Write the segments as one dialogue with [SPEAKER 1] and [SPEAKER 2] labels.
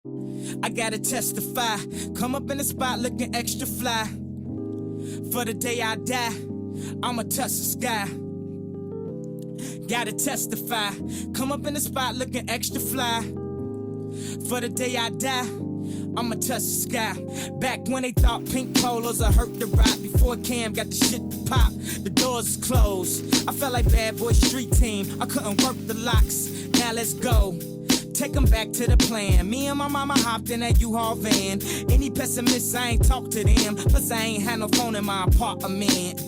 [SPEAKER 1] I gotta testify. Come up in the spot looking extra fly. For the day I die, I'ma touch the sky. Gotta testify. Come up in the spot looking extra fly. For the day I die, I'ma touch the sky. Back when they thought pink polos would hurt the ride. Before Cam got the shit to pop, the doors closed. I felt like bad boy street team. I couldn't work the locks. Now let's go. Take them back to the plan. Me and my mama hopped in that U-Haul van. Any pessimists, I ain't talk to them. Plus I ain't had no phone in my apartment.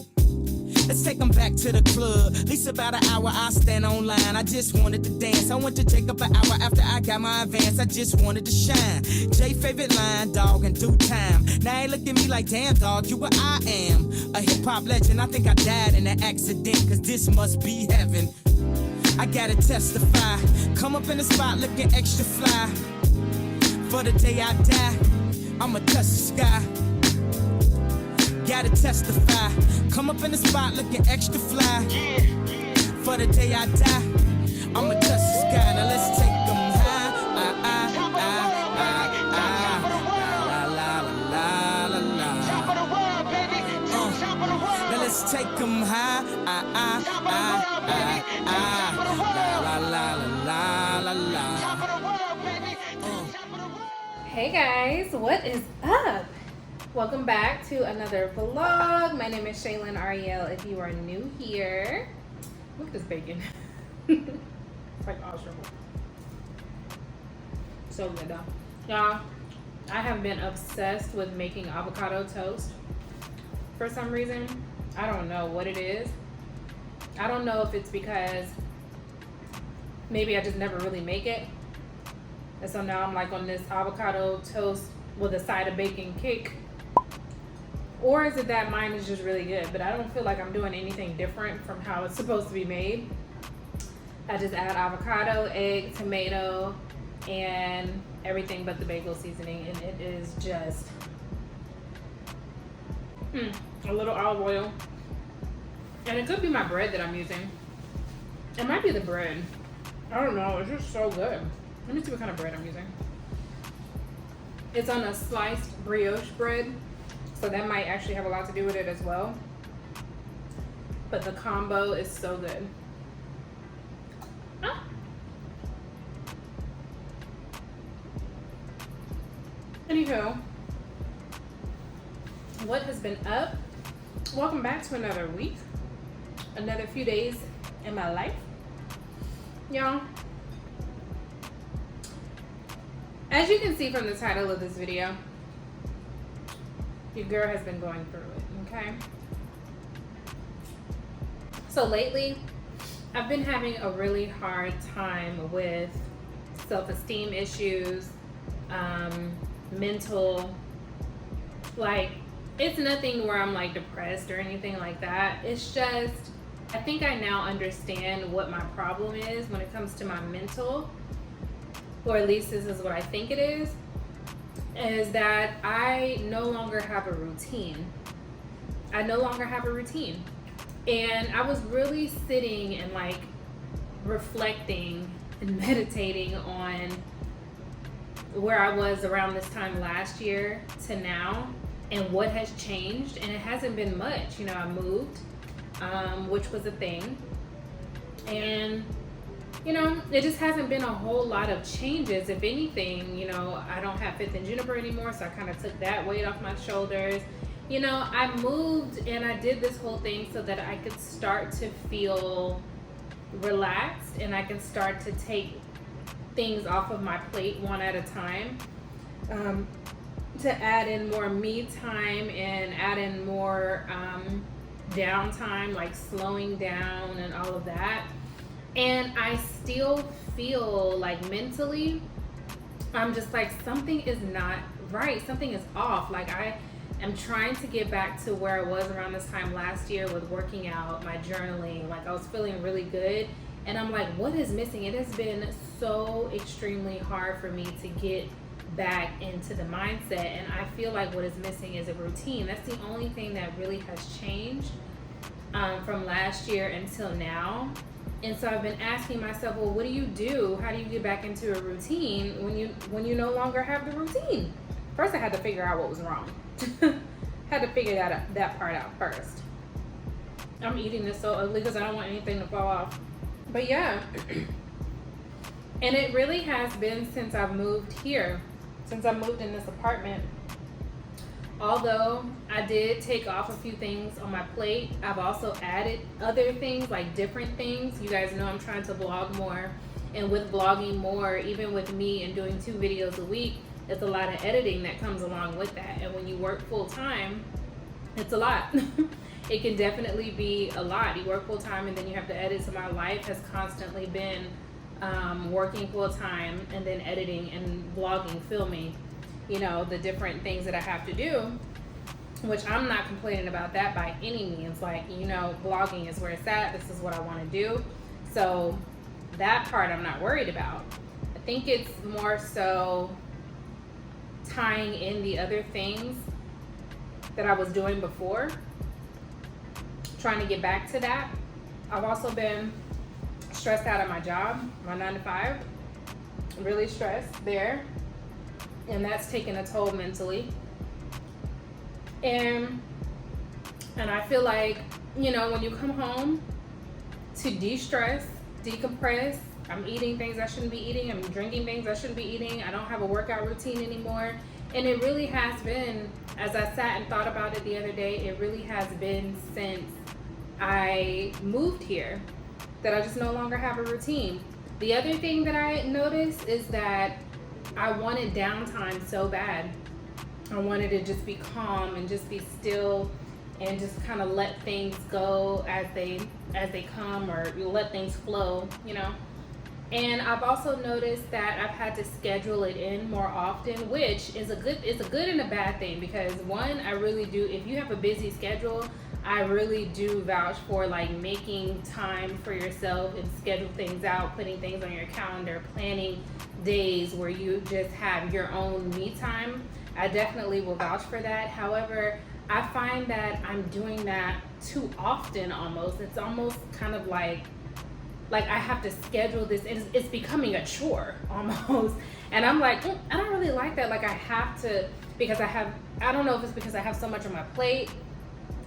[SPEAKER 1] Let's take them back to the club. At least about an hour I stand online. I just wanted to dance. I went to Jacob an hour after I got my advance. I just wanted to shine. Jay favorite line, dog, in due time. Now they look at me like, damn, dog, you what I am. A hip-hop legend. I think I died in an accident, cause this must be heaven. I gotta testify. Come up in the spot looking extra fly. For the day I die, I'ma touch the sky. Gotta testify. Come up in the spot looking extra fly. For the day I die, I'ma touch the sky. Now let's take them high. Now let's take them high.
[SPEAKER 2] Hey guys, what is up? Welcome back to another vlog. My name is Shaylin Ari'el. If you are new here, look at this bacon. It's like awesome. So good though. Y'all, I have been obsessed with making avocado toast for some reason. I don't know what it is. I don't know if it's because maybe I just never really make it. And so now I'm like on this avocado toast with a side of bacon kick. Or is it that mine is just really good? But I don't feel like I'm doing anything different from how it's supposed to be made. I just add avocado, egg, tomato, and everything but the bagel seasoning. And it is just a little olive oil. And it could be my bread that I'm using. It might be the bread. I don't know. It's just so good. Let me see what kind of bread I'm using. It's on a sliced brioche bread, so that might actually have a lot to do with it as well. But the combo is so good. Anywho, what has been up? Welcome back to another week, another few days in my life, y'all. As you can see from the title of this video, your girl has been going through it, okay? So lately, I've been having a really hard time with self-esteem issues, mental, like, it's nothing where I'm like depressed or anything like that. It's just, I think I now understand what my problem is when it comes to my mental, or at least this is what I think it is that I no longer have a routine. I no longer have a routine. And I was really sitting and like reflecting and meditating on where I was around this time last year to now and what has changed. And it hasn't been much. You know, I moved, which was a thing. And you know, it just hasn't been a whole lot of changes. If anything, you know, I don't have Fifth and Juniper anymore, so I kind of took that weight off my shoulders. You know, I moved and I did this whole thing so that I could start to feel relaxed and I can start to take things off of my plate one at a time. To add in more me time and add in more downtime, like slowing down and all of that. And I still feel like mentally, I'm just like, something is not right. Something is off. Like I am trying to get back to where I was around this time last year with working out, my journaling. Like I was feeling really good. And I'm like, what is missing? It has been so extremely hard for me to get back into the mindset. And I feel like what is missing is a routine. That's the only thing that really has changed from last year until now. And so I've been asking myself, well, what do you do? How do you get back into a routine when you no longer have the routine? First, I had to figure out what was wrong. Had to figure that part out first. I'm eating this so ugly because I don't want anything to fall off. But yeah, and it really has been since I've moved here, since I moved in this apartment. Although I did take off a few things on my plate, I've also added other things, like different things. You guys know I'm trying to vlog more, and with vlogging more, even with me and doing 2 videos a week, it's a lot of editing that comes along with that. And when you work full time, it's a lot. It can definitely be a lot. You work full time and then you have to edit. So my life has constantly been working full time and then editing and vlogging, filming, you know, the different things that I have to do, which I'm not complaining about that by any means. Like, you know, vlogging is where it's at. This is what I want to do. So that part I'm not worried about. I think it's more so tying in the other things that I was doing before, trying to get back to that. I've also been stressed out at my job, my 9 to 5, really stressed there. And that's taken a toll mentally. And I feel like, you know, when you come home to de-stress, decompress, I'm eating things I shouldn't be eating, I'm drinking things I shouldn't be eating, I don't have a workout routine anymore. And it really has been, as I sat and thought about it the other day, it really has been since I moved here that I just no longer have a routine. The other thing that I noticed is that I wanted downtime so bad. I wanted to just be calm and just be still and just kind of let things go as they come, or let things flow, you know. And I've also noticed that I've had to schedule it in more often, which is a good and a bad thing, because one, I really do, if you have a busy schedule, I really do vouch for like making time for yourself and schedule things out, putting things on your calendar, planning days where you just have your own me time. I definitely will vouch for that. However, I find that I'm doing that too often almost. It's almost kind of like I have to schedule this. It's becoming a chore almost. And I'm like, I don't really like that. Like I have to, because I don't know if it's because I have so much on my plate,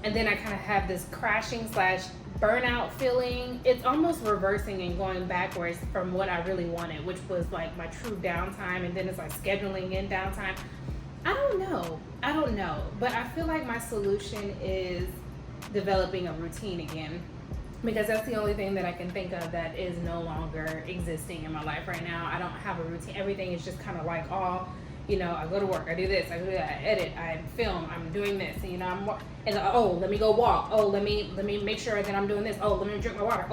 [SPEAKER 2] and then I kind of have this crashing / burnout feeling. It's almost reversing and going backwards from what I really wanted, which was like my true downtime. And then it's like scheduling in downtime. I don't know, but I feel like my solution is developing a routine again, because that's the only thing that I can think of that is no longer existing in my life right now. I don't have a routine. Everything is just kind of like all, you know, I go to work, I do this, I do that, I edit, I film, I'm doing this, and, you know, let me go walk, let me make sure that I'm doing this, let me drink my water,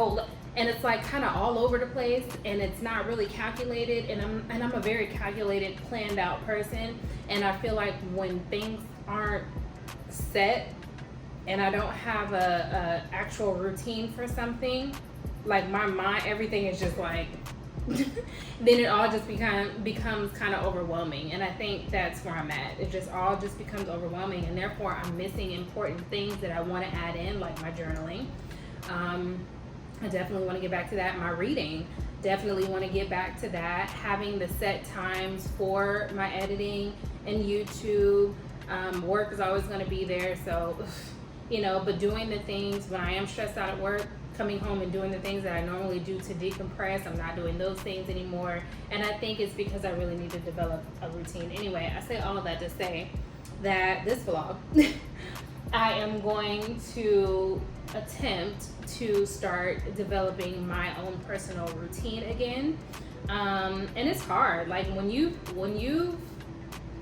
[SPEAKER 2] and it's like kind of all over the place, and it's not really calculated. And I'm a very calculated, planned out person, and I feel like when things aren't set and I don't have a actual routine for something, like my mind, everything is just like then it all just becomes kind of overwhelming. And I think that's where I'm at. It just all just becomes overwhelming, and therefore I'm missing important things that I want to add in, like my journaling. I definitely want to get back to that. My reading, definitely want to get back to that. Having the set times for my editing and YouTube. Work is always going to be there, so, you know, but doing the things when I am stressed out at work, coming home and doing the things that I normally do to decompress, I'm not doing those things anymore. And I think it's because I really need to develop a routine. Anyway, I say all of that to say that this vlog, I am going to attempt to start developing my own personal routine again. And it's hard. Like when you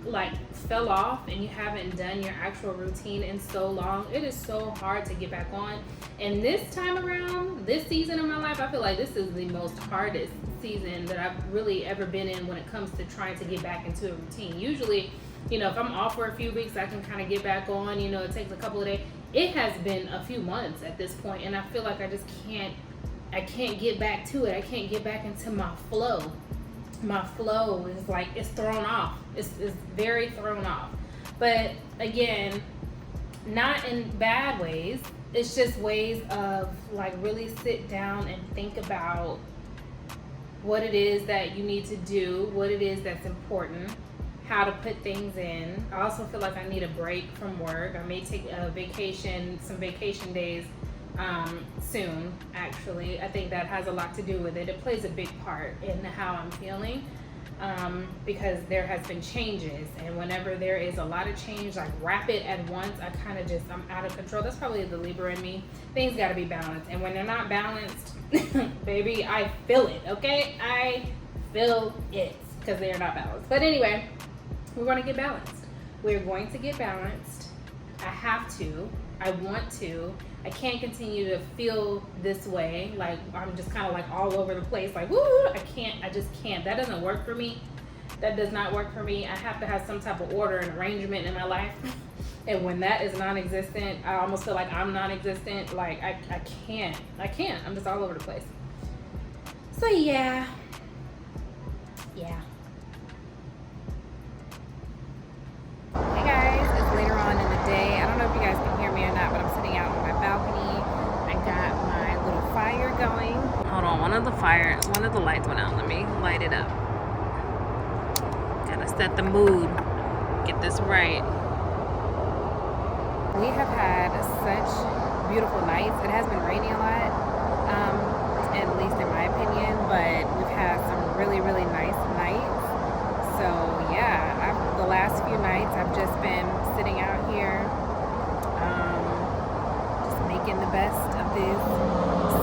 [SPEAKER 2] like fell off and you haven't done your actual routine in so long, it is so hard to get back on. And this time around, this season of my life, I feel like this is the most hardest season that I've really ever been in when it comes to trying to get back into a routine. Usually, you know, if I'm off for a few weeks, I can kind of get back on, you know, it takes a couple of days. It has been a few months at this point, and I feel like I just can't get back to it. I can't get back into my flow. My flow is like, it's thrown off. It's very thrown off. But again, not in bad ways. It's just ways of like really sit down and think about what it is that you need to do, what it is that's important, how to put things in. I also feel like I need a break from work. I may take a vacation, some vacation days soon, actually. I think that has a lot to do with it. It plays a big part in how I'm feeling. Because there has been changes, and whenever there is a lot of change, like rapid at once, I'm out of control. That's probably the Libra in me. Things got to be balanced, and when they're not balanced, baby, I feel it. Okay, I feel it because they are not balanced. But anyway, we're going to get balanced. We're going to get balanced. I have to. I want to. I can't continue to feel this way. Like I'm just kind of like all over the place. Like, woo, I just can't. That doesn't work for me. That does not work for me. I have to have some type of order and arrangement in my life. And when that is non-existent, I almost feel like I'm non-existent. Like I can't. I'm just all over the place. So yeah. Hey guys, it's later on in the day. I don't know if you guys can hear me or not, but I'm sitting out on my balcony. I got my little fire going. Hold on, one of the lights went out. Let me light it up. Gotta set the mood. Get this right. We have had such beautiful nights. It has been raining a lot, at least in my opinion, but we've had some really, really nice nights. So yeah, the last few nights I've just been sitting out here, just making the best of these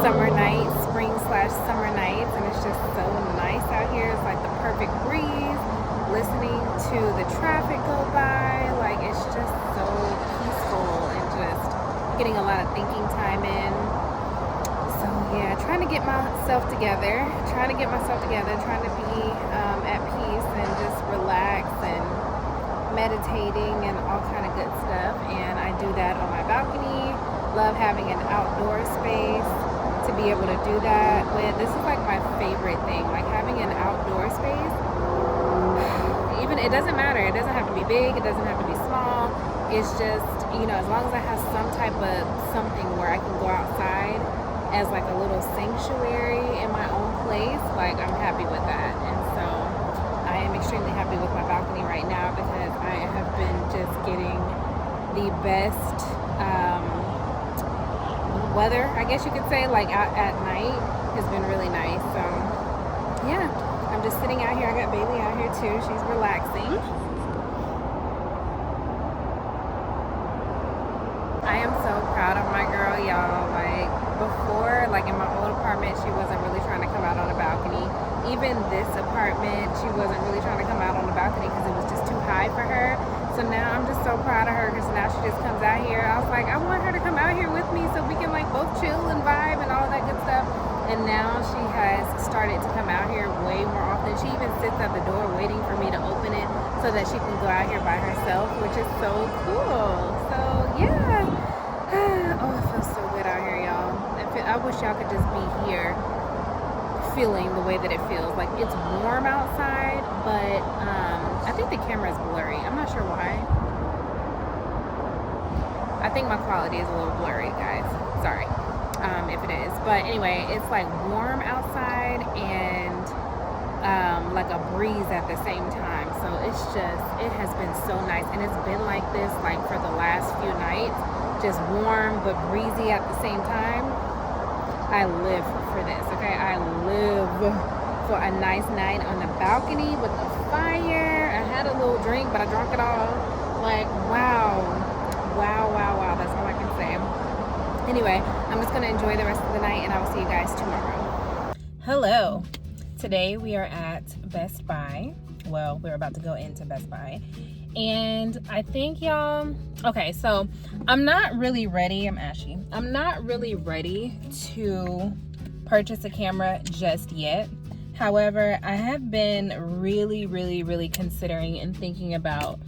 [SPEAKER 2] summer nights, spring/summer nights, and it's just so nice out here. It's like the perfect breeze, listening to the traffic go by, like it's just so peaceful and just getting a lot of thinking time in. So yeah, trying to get myself together, trying to be at peace and just relax and meditating and all kind of good stuff. And I do that on my balcony. Love having an outdoor space to be able to do that with. This is like my favorite thing, like having an outdoor space. Even it doesn't matter, it doesn't have to be big, it doesn't have to be small. It's just, as long as I have some type of something where I can go outside as like a little sanctuary in my own place, like I'm happy with that. And so I am extremely happy with my balcony right now because I have been just getting the best weather, I guess you could say, like out at night has been really nice. So yeah, I'm just sitting out here. I got Bailey out here too. She's relaxing. I am so proud of my girl, y'all. Like before, like in my old apartment, she wasn't really trying to come out on the balcony. Even this apartment, she wasn't really trying to come out on the balcony because it was just too high for her. So now I'm just so proud of her because now she just comes out here. I was like, I want her to come out here with me so we can like both chill and vibe and all that good stuff. And now she has started to come out here way more often. She even sits at the door waiting for me to open it so that she can go out here by herself, which is so cool. So yeah. Oh, it feels so good out here, y'all. I wish y'all could just be here feeling the way that it feels. Like it's warm outside, but I think the camera is blurry. I'm not sure why. I think my quality is a little blurry, guys. Sorry if it is. But anyway, it's like warm outside and like a breeze at the same time. So it has been so nice. And it's been like this like for the last few nights. Just warm but breezy at the same time. I live for this, okay? I live for a nice night on the balcony with the fire. I had a little drink, but I drank it all. Like, wow. That's all I can say. Anyway, I'm just gonna enjoy the rest of the night and I will see you guys tomorrow. Hello. Today we are at Best Buy. Well, we're about to go into Best Buy. And I think y'all, okay, so I'm not really ready. I'm ashy. I'm not really ready to purchase a camera just yet. However, I have been really considering and thinking about,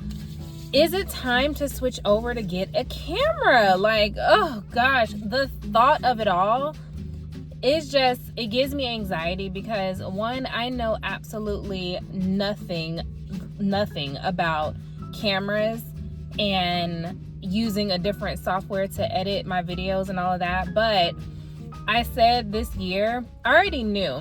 [SPEAKER 2] is it time to switch over to get a camera? Like, oh gosh, the thought of it all is just, it gives me anxiety because one, I know absolutely nothing about cameras, and using a different software to edit my videos and all of that. But I said this year, I already knew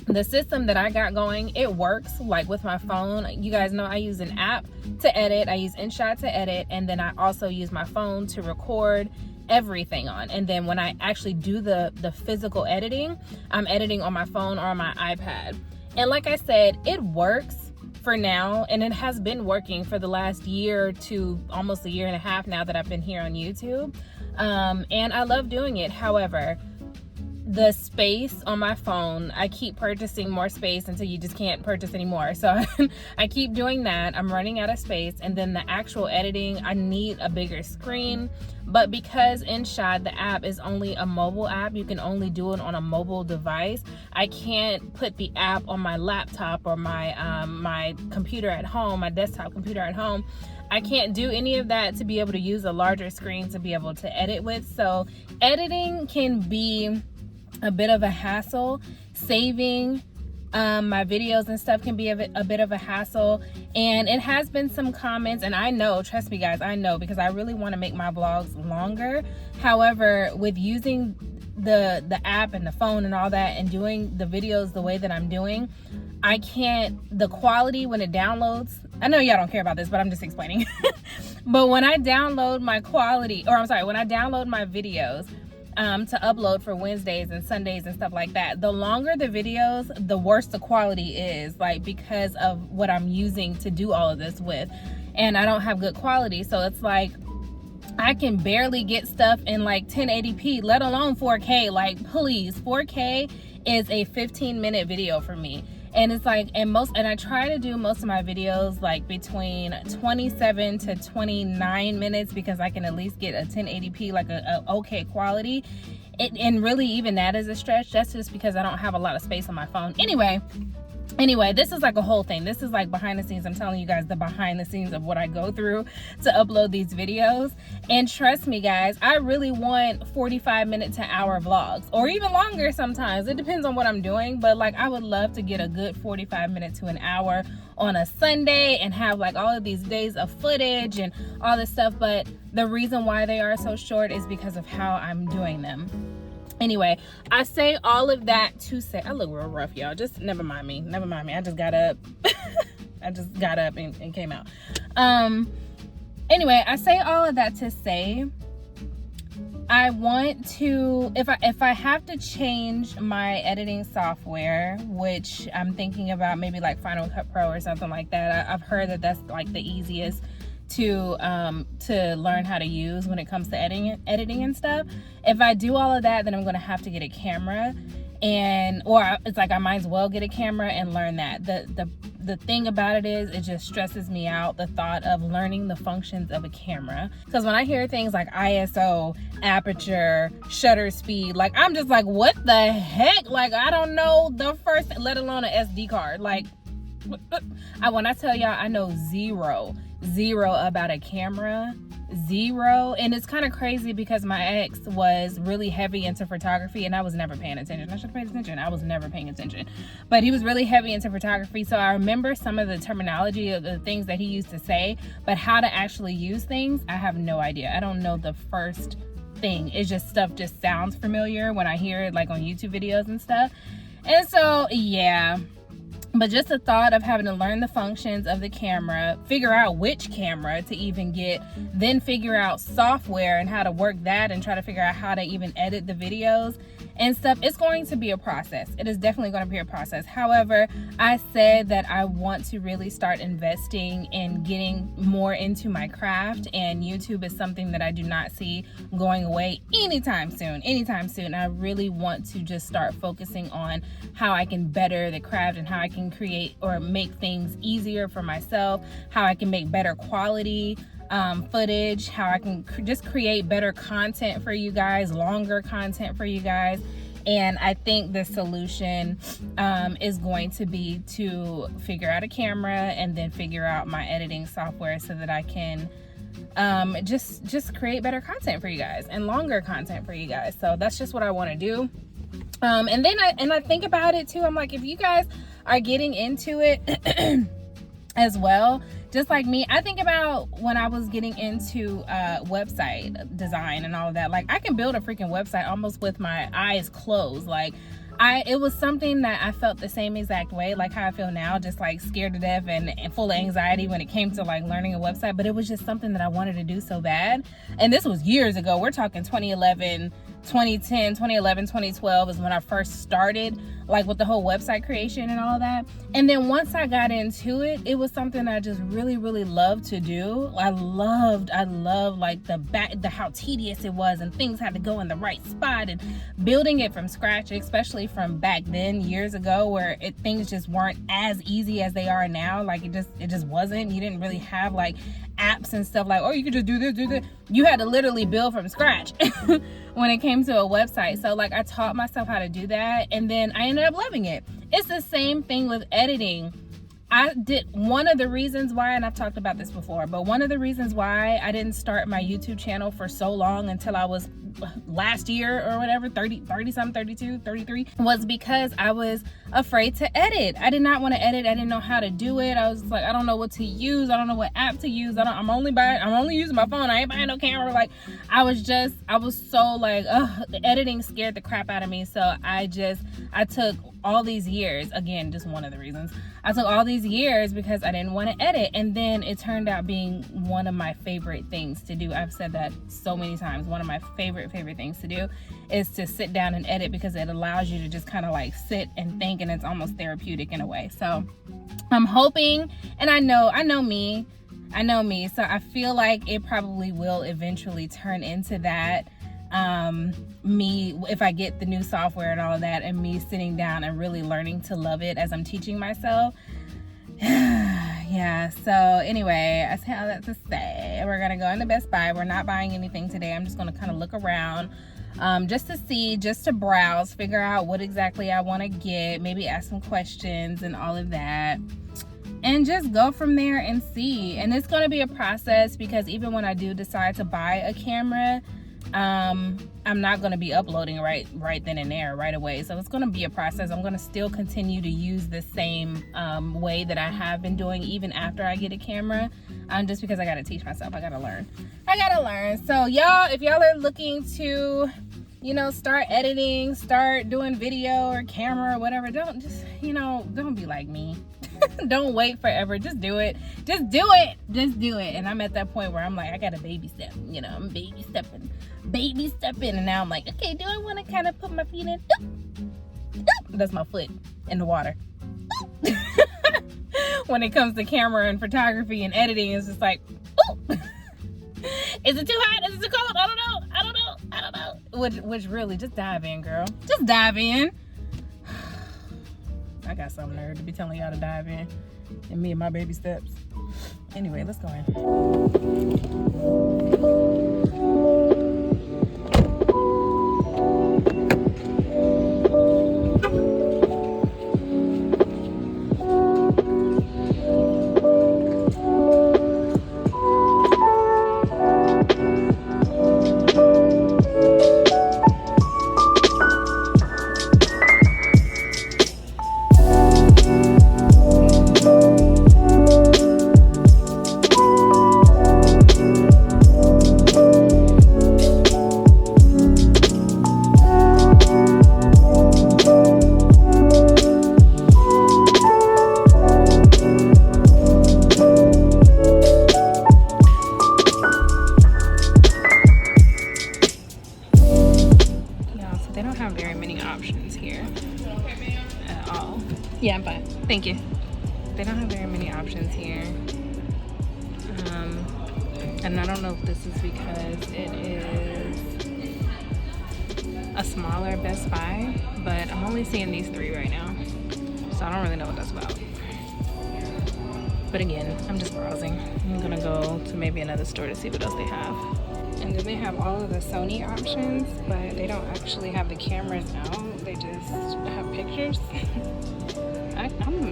[SPEAKER 2] the system that I got going, it works like with my phone. You guys know I use an app to edit. I use InShot to edit, and then I also use my phone to record everything on. And then when I actually do the physical editing, I'm editing on my phone or on my iPad. And like I said, it works for now, and it has been working for the last year to almost a year and a half now that I've been here on YouTube. And I love doing it. However, the space on my phone, I keep purchasing more space until you just can't purchase anymore. So I keep doing that. I'm running out of space. And then the actual editing, I need a bigger screen. But because InShot, the app, is only a mobile app, you can only do it on a mobile device. I can't put the app on my laptop or my my computer at home, my desktop computer at home. I can't do any of that to be able to use a larger screen to be able to edit with. So editing can be a bit of a hassle. Saving my videos and stuff can be a bit of a hassle. And it has been some comments, and I know, trust me guys, I know, because I really want to make my vlogs longer. However, with using the app and the phone and all that and doing the videos the way that I'm doing, I can't, the quality when it downloads, I know y'all don't care about this, but I'm just explaining. But when I download my when I download my videos to upload for Wednesdays and Sundays and stuff like that, the longer the videos, the worse the quality is, like, because of what I'm using to do all of this with. And I don't have good quality, so it's like I can barely get stuff in like 1080p, let alone 4K. Like, please, 4K is a 15-minute video for me. And it's like, and I try to do most of my videos like between 27 to 29 minutes, because I can at least get a 1080p, like a okay quality. And really, even that is a stretch. That's just because I don't have a lot of space on my phone. Anyway, this is like a whole thing. This is like behind the scenes. I'm telling you guys the behind the scenes of what I go through to upload these videos. And trust me guys, I really want 45-minute to hour vlogs, or even longer sometimes. It depends on what I'm doing, but like I would love to get a good 45 minute to an hour on a Sunday and have like all of these days of footage and all this stuff. But the reason why they are so short is because of how I'm doing them. Anyway, I say all of that to say, I look real rough, y'all. Just never mind me. I just got up. and came out. Anyway, I say all of that to say, I want to, if I have to change my editing software, which I'm thinking about maybe like Final Cut Pro or something like that. I've heard that that's like the easiest to learn how to use when it comes to editing and stuff. If I do all of that, then I'm gonna have to get a camera, or it's like I might as well get a camera and learn that. The thing about it is, it just stresses me out, the thought of learning the functions of a camera. Because when I hear things like ISO, aperture, shutter speed, like I'm just like, what the heck? Like, I don't know the first, let alone an SD card. Like, when I tell y'all I know zero about a camera, zero. And it's kind of crazy because my ex was really heavy into photography and I was never paying attention. I should have paid attention. I was never paying attention. But he was really heavy into photography, so I remember some of the terminology of the things that he used to say, but how to actually use things, I have no idea. I don't know the first thing. It's just stuff just sounds familiar when I hear it like on YouTube videos and stuff. And so yeah, but just the thought of having to learn the functions of the camera, figure out which camera to even get, then figure out software and how to work that, and try to figure out how to even edit the videos and stuff, it's going to be a process. It is definitely going to be a process. However, I said that I want to really start investing in getting more into my craft, and YouTube is something that I do not see going away anytime soon. I really want to just start focusing on how I can better the craft and how I can create or make things easier for myself, how I can make better quality footage, how I can just create better content for you guys, longer content for you guys. And I think the solution is going to be to figure out a camera and then figure out my editing software so that I can just create better content for you guys and longer content for you guys. So that's just what I want to do. And then I think about it too. I'm like, if you guys are getting into it, as well. Just like me, I think about when I was getting into website design and all of that. Like, I can build a freaking website almost with my eyes closed. Like, it was something that I felt the same exact way, like how I feel now, just like scared to death and full of anxiety when it came to like learning a website. But it was just something that I wanted to do so bad. And this was years ago. We're talking 2011, 2012 is when I first started like with the whole website creation and all that. And then once I got into it, it was something I just really, really loved to do. I loved like the how tedious it was, and things had to go in the right spot, and building it from scratch, especially from back then years ago, where things just weren't as easy as they are now. Like it just wasn't. You didn't really have like apps and stuff like, oh, you could just do this. You had to literally build from scratch when it came to a website. So like I taught myself how to do that, and then I ended up loving it. It's the same thing with editing. One of the reasons why, and I've talked about this before, but one of the reasons why I didn't start my YouTube channel for so long until I was last year or whatever, 30 something, 32, 33, was because I was afraid to edit. I did not want to edit. I didn't know how to do it. I was like, I don't know what to use. I don't know what app to use. I'm only using my phone. I ain't buying no camera. Like I was so like, the editing scared the crap out of me. So I took all these years, again, just one of the reasons, I took all these years because I didn't want to edit. And then it turned out being one of my favorite things to do. I've said that so many times. One of my favorite things to do is to sit down and edit, because it allows you to just kind of like sit and think, and it's almost therapeutic in a way. So I'm hoping, and I know me, so I feel like it probably will eventually turn into that. Me, if I get the new software and all of that, and me sitting down and really learning to love it as I'm teaching myself. Yeah, so anyway, I say all that to say we're gonna go into Best Buy. We're not buying anything today. I'm just gonna kind of look around, just to see, just to browse, figure out what exactly I want to get, maybe ask some questions and all of that, and just go from there and see. And it's going to be a process, because even when I do decide to buy a camera, I'm not going to be uploading right then and there right away. So it's going to be a process. I'm going to still continue to use the same way that I have been doing even after I get a camera, just because I got to teach myself. I got to learn. So y'all, if y'all are looking to, start editing, start doing video or camera or whatever, don't be like me. Don't wait forever. Just do it. And I'm at that point where I'm like, I got to baby step. I'm baby stepping. And now I'm like, okay, do I want to kind of put my feet in? That's my foot in the water. When it comes to camera and photography and editing, it's just like, is it too hot? Is it too cold? I don't know. Which really, just dive in, girl. Just dive in. I got some nerve to be telling y'all to dive in, and me and my baby steps. Anyway, let's go in. Yeah, I'm fine. Thank you. They don't have very many options here. And I don't know if this is because it is a smaller Best Buy, but I'm only seeing these 3 right now. So I don't really know what that's about. But again, I'm just browsing. I'm gonna go to maybe another store to see what else they have. And then they have all of the Sony options, but they don't actually have the cameras out. They just have pictures.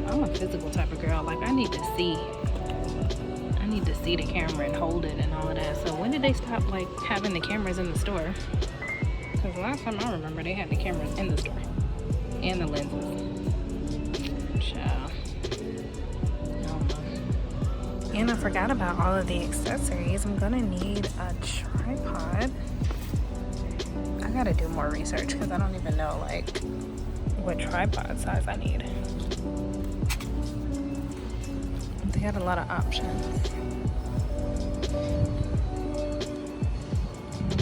[SPEAKER 2] I'm a physical type of girl. Like, I need to see the camera and hold it and all of that. So when did they stop like having the cameras in the store? Because last time I remember, they had the cameras in the store and the lenses. Ciao. I don't know.
[SPEAKER 3] And I forgot about all of the accessories. I'm gonna need a tripod. I gotta do more research because I don't even know like what tripod size I need. They got a lot of options.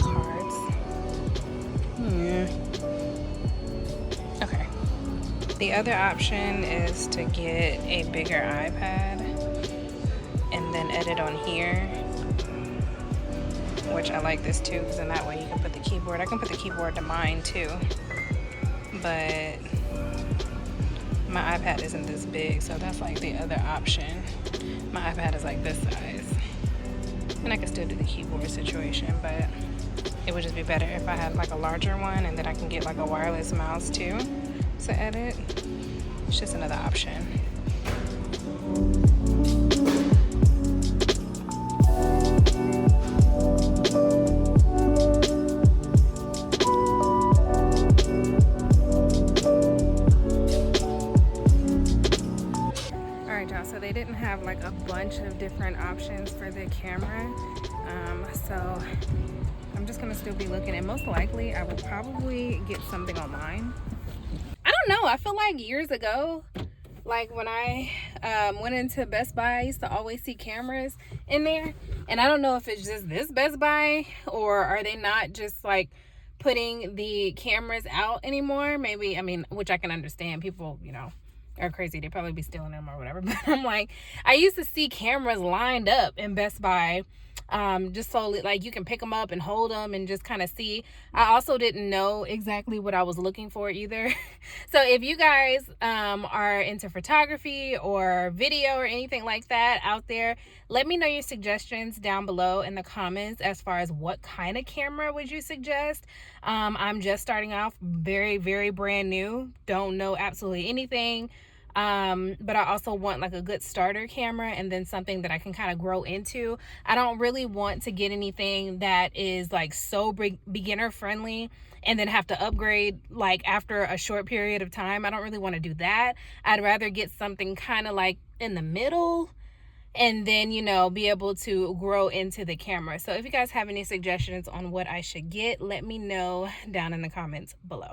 [SPEAKER 3] Cards. Okay. The other option is to get a bigger iPad and then edit on here, which I like this too, because in that way you can put the keyboard. I can put the keyboard to mine too, but my iPad isn't this big, so that's like the other option. My iPad is like this size, and I can still do the keyboard situation, but it would just be better if I had like a larger one, and then I can get like a wireless mouse too to edit. It's just another option. So they didn't have like a bunch of different options for the camera, so I'm just gonna still be looking, and most likely I will probably get something online. I don't know, I feel like years ago, like when I went into Best Buy, I used to always see cameras in there, and I don't know if it's just this Best Buy or are they not just like putting the cameras out anymore. Maybe, I mean, which I can understand, people, you know, are crazy, they probably be stealing them or whatever, but I'm like, I used to see cameras lined up in Best Buy, just so like you can pick them up and hold them and just kind of see. I also didn't know exactly what I was looking for either. So if you guys are into photography or video or anything like that out there, let me know your suggestions down below in the comments as far as what kind of camera would you suggest. I'm just starting off, very, very brand new, don't know absolutely anything. But I also want like a good starter camera and then something that I can kind of grow into. I don't really want to get anything that is like so beginner friendly and then have to upgrade like after a short period of time. I don't really want to do that. I'd rather get something kind of like in the middle and then, you know, be able to grow into the camera. So if you guys have any suggestions on what I should get, let me know down in the comments below.